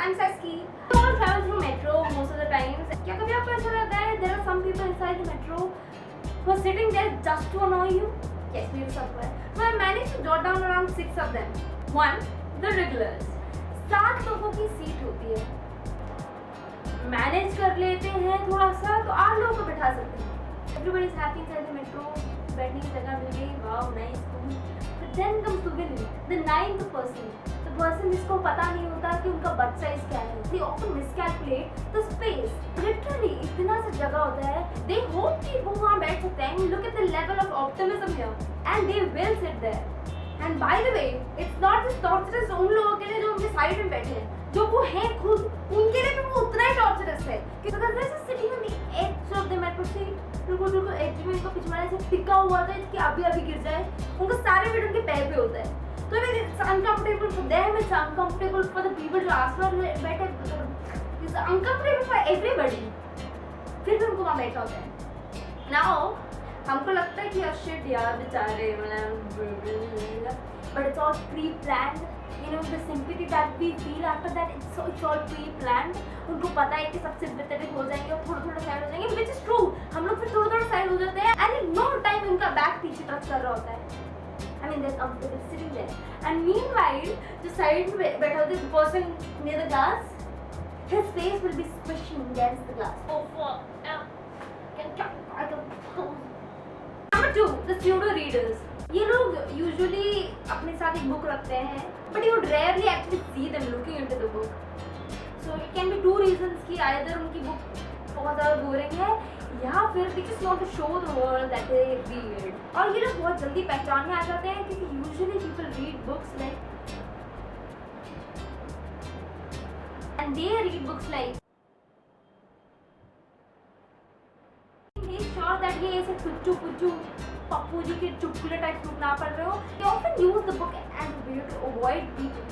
I'm Saski. We all travel through metro most of the times. क्या कभी आपको ऐसा लगता है there are some people inside the metro who are sitting there just to annoy you? Yes, we somewhere. So I managed to jot down around 6 of them. 1. The regulars. 7 लोगों की seat होती है. मैनेज कर लेते हैं थोड़ा सा तो 8 लोगों को बिठा सकते हैं. Everybody is happy inside the metro. बैठने की जगह मिल गई. Wow, nice, cool. But then comes the villain, the 9th person. The person जिसको पता नहीं होता कि उनका बर्थ साइज क्या है. They often miscalculate the space. Literally इतना सा जगह होता है. They hope कि वो वहाँ बैठ सकते हैं. Look at the level of optimism here, and they will sit there. And by the way, it's not just torturous उन लोगों के लिए जो उनके साइड में बैठे हैं. जो वो हैं खुद, उनके लिए भी वो उतना ही torturous है. Because they're just sitting on the edge of the metro seat. बिल्कुल एज में इनको पिछवाड़े से टिका हुआ था कि अभी गिर जाए. उनको सारे वेट उनके पैर पे होता है. तो it's uncomfortable for them, it's uncomfortable for the people जो आसपास बैठे, it's uncomfortable for everybody. फिर भी उनको वहाँ बैठा होता है. Now हमको लगता है कि shit यार बेचारे मतलब, but it's all pre-planned. You know the sympathy that we feel after that, it's all pre-planned. उनको पता है कि सब sympathetic हो जाएंगे और थोड़ा साइड हो जाएंगे, which is true. हम लोग फिर थोड़ा साइड हो जाते हैं and in no time उनका बैक पीछे टच कर रहा होता है. I mean, they're comfortable sitting there. And meanwhile, the side में बैठा होता है the person near the glass, his face will be squishing against the glass. Oh fuck! Number 2, the pseudo readers. ये लोग usually अपने साथ एक book रखते हैं, but you would rarely actually see them looking into the book. So it can be 2 reasons कि either उनकी book बहुत ज़्यादा boring है या फिर they just want to show the world that they read. और ये लोग बहुत जल्दी पहचान में आ जाते हैं क्योंकि usually people read books like and they read books like make sure that ये ऐसे पुच्चू पप्पू जी के चुटकुले टाइप बुक ना पढ़ रहे हो. They often use the book as a way to avoid people.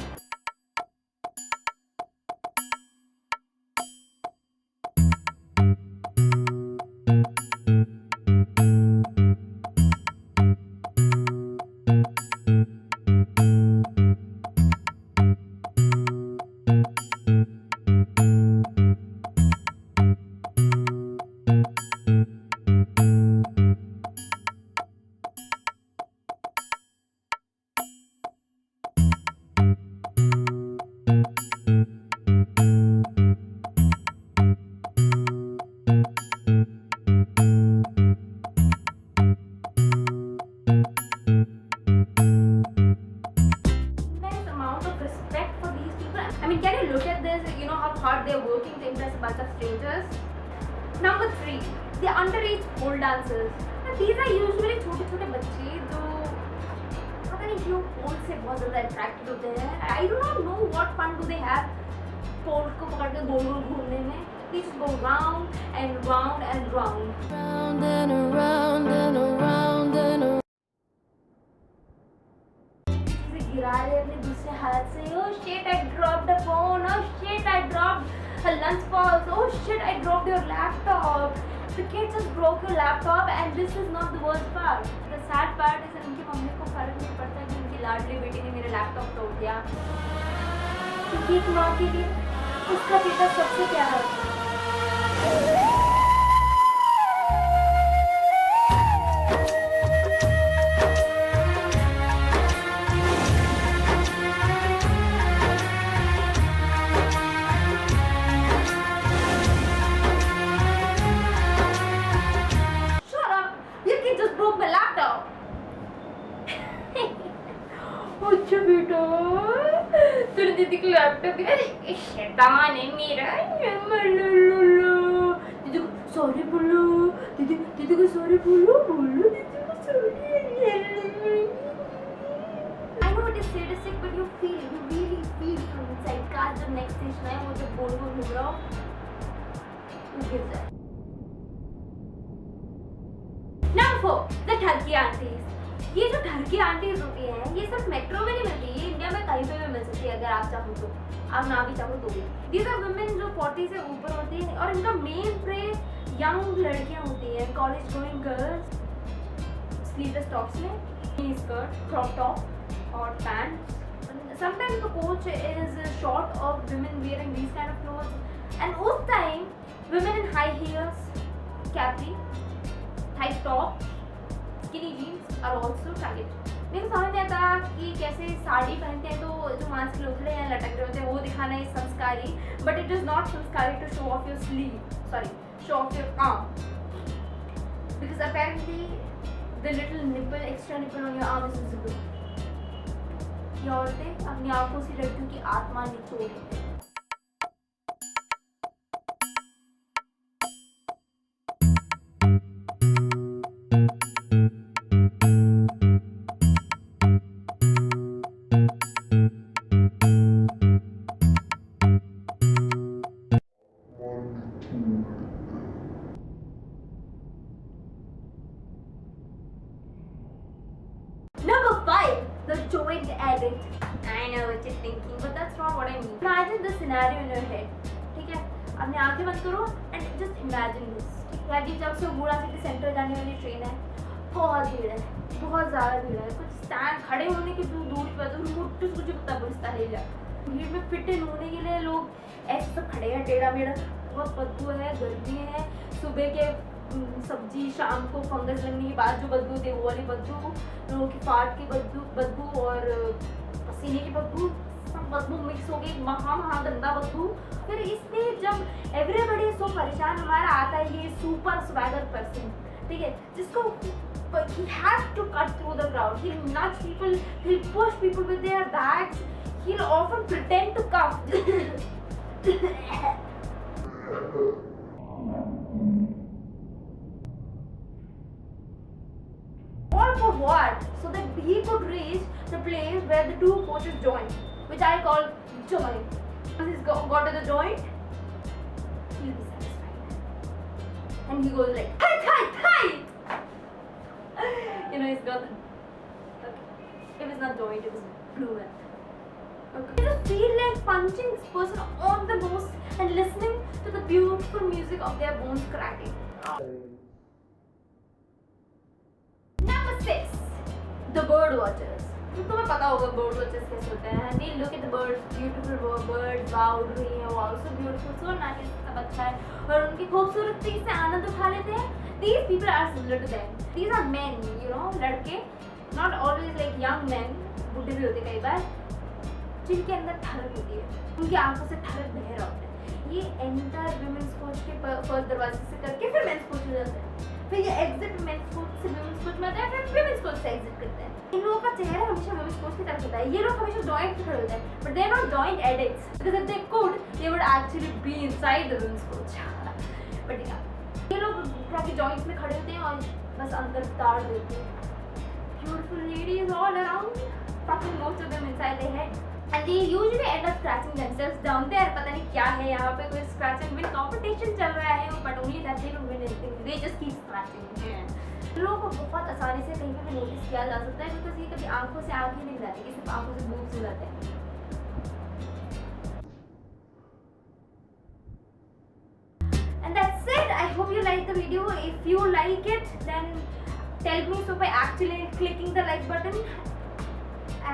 I mean, can you look at this? You know how hard they're working to impress a bunch of strangers. Number 3, the underage pole dancers. And these are usually छोटे बच्चे जो पता नहीं क्यों pole से बहुत ज़्यादा attracted होते हैं. I do not know what fun do they have pole को पकड़ के गोल घूमने में. They just go round and round and round. Round and around and around and around. गिरा रहे अपने दूसरे हाथ से. Oh shit, I dropped the phone. Oh shit, I dropped a lunch box. Oh shit, I dropped your laptop. The kid just broke your laptop and this is not the worst part. The sad part is उनकी mummy को फर्क नहीं पड़ता कि उनकी लाडली बेटी ने मेरा laptop तोड़ दिया. क्योंकि एक माँ के लिए उसका बेटा सबसे प्यारा होता है. अच्छा बेटा तेरे दीदी को लैपटॉप गिरा. शैतान है मेरा. दीदी को सॉरी बोलो. दीदी को सॉरी बोलो. दीदी को sorry. I know it is sadistic, but you really feel from inside. काश जब नेक्स्ट स्टेशन है वो जब गोल घूम रहा हो वो गिर जाए. Number 4, the ठगी आंटीज. ये जो ठगी आंटीज होती हैं ये सिर्फ मेट्रो में नहीं मिलती. ये इंडिया में कहीं पे भी मिल सकती है अगर आप चाहो तो. आप ना भी चाहो तो भी. These are women जो 40 से ऊपर होती हैं और इनका मेन प्रे यंग लड़कियां होती हैं. College going girls sleeveless tops में, मिनी स्कर्ट, क्रॉप टॉप और pants. Sometimes the coach is short of women wearing these kind of clothes. And उस time women in high heels, capri, tight top, skinny jeans are also targeted. मेरे को समझ नहीं आता कि कैसे साड़ी पहनते हैं तो जो मांस के लोथड़े हैं लटक रहे होते हैं वो दिखाना is संस्कारी, but it is not संस्कारी to show off your sleeve, show off your arm, because apparently the little nipple, extra nipple on your arm is visible. ये औरतें अपनी आंखों से लड़कियों की आत्मा निचोड़ देती हैं. Number 5, the joint addict. I know what you're thinking, but that's not what I mean. Imagine the scenario in your head. ठीक है, अपनी आंखें बंद करो and just imagine this. ठीक है, जब से बूढ़ा सिटी सेंटर जाने वाली ट्रेन है, बहुत भीड़ है, बहुत ज़्यादा भीड़ है. कुछ स्टैंड खड़े होने की दूरी पर तो मुट्ठी मुझे पता बुझता है जा. भीड़ में फिट इन होने के लिए लोग ऐसे सब खड़े हैं टेढ़ा मेढ़ा. बहुत बदबू है, गर्मी है, सुबह के सब्जी शाम को फंगस लगने के बाद जो बदबू होती है वो वाली बदबू, लोगों की फाट की बदबू और पसीने की बदबू, सब बदबू मिक्स हो गई, महा गंदा बदबू. फिर इसमें जब एवरीबॉडी सो परेशान, हमारा आता है ये सुपर स्वैगर पर्सन, ठीक है, जिसको he has to cut through the crowd. He'll nudge people, he'll push people with their bags, he'll often pretend to cough. All for what? So that he could reach the place where the two coaches join, which I call joint. Once he's got to the joint, he'll be satisfied. And he goes like, tight! You know, he's got the... Okay. It was not joint, it was fluent. Okay. I just feel like punching this person on the nose and listening to the beautiful music of their bones cracking. Number 6, the bird watchers. तुम्हें पता होगा bird watchers कैसे होते हैं. They look at the birds, beautiful birds, wow, उड़ रही हैं, wow, so beautiful, so nice, सब अच्छा है, और उनकी खूबसूरती से आनंद उठा लेते हैं. These people are similar to them. These are men, you know, लड़के, not always like young men, बुढ़े भी होते कई बार, जिनके अंदर ठलक होती है, उनकी आंखों से ठलक बह रहा होता है. ये एंटर विमेंस कोच के फर्स्ट दरवाजे से करके फिर मेंस कोच में जाते हैं, फिर ये एग्जिट मेंस कोच से विमेंस कोच में आते हैं, फिर विमेंस कोच से एग्जिट करते हैं. इन लोगों का चेहरा हमेशा विमेंस कोच की तरफ होता है. ये लोग हमेशा जॉइंट पे खड़े होते हैं, but they are not joint addicts, because if they could, they would actually be inside the women's coach. But yeah, ये लोग प्रॉपर जॉइंट्स में खड़े होते हैं और बस अंदर ताड़ देते हैं. Beautiful ladies all around, fucking most of them inside their head. And they usually end up scratching themselves down there. पता नहीं क्या है यहाँ पे, कोई scratch and win competition चल रहा है, but only that they don't win anything. They just keep scratching. लोगों को बहुत आसानी से कहीं पे भी नोटिस किया जा सकता है, क्योंकि ये कभी आंखों से आंखें नहीं मिलाते, कि सिर्फ आंखों से बूथ से जाते हैं. And that's it. I hope you like the video. If you like it, then tell me so by actually clicking the like button.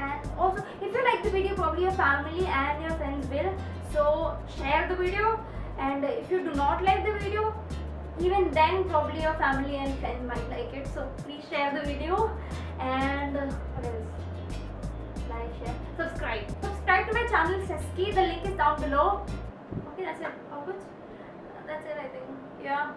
And also, if you like the video, probably your family and your friends will. So share the video. And if you do not like the video, even then probably your family and friends might like it. So please share the video. And what else? Like, share, subscribe. Subscribe to my channel Seski. The link is down below. Okay, that's it. How good? That's it, I think. Yeah.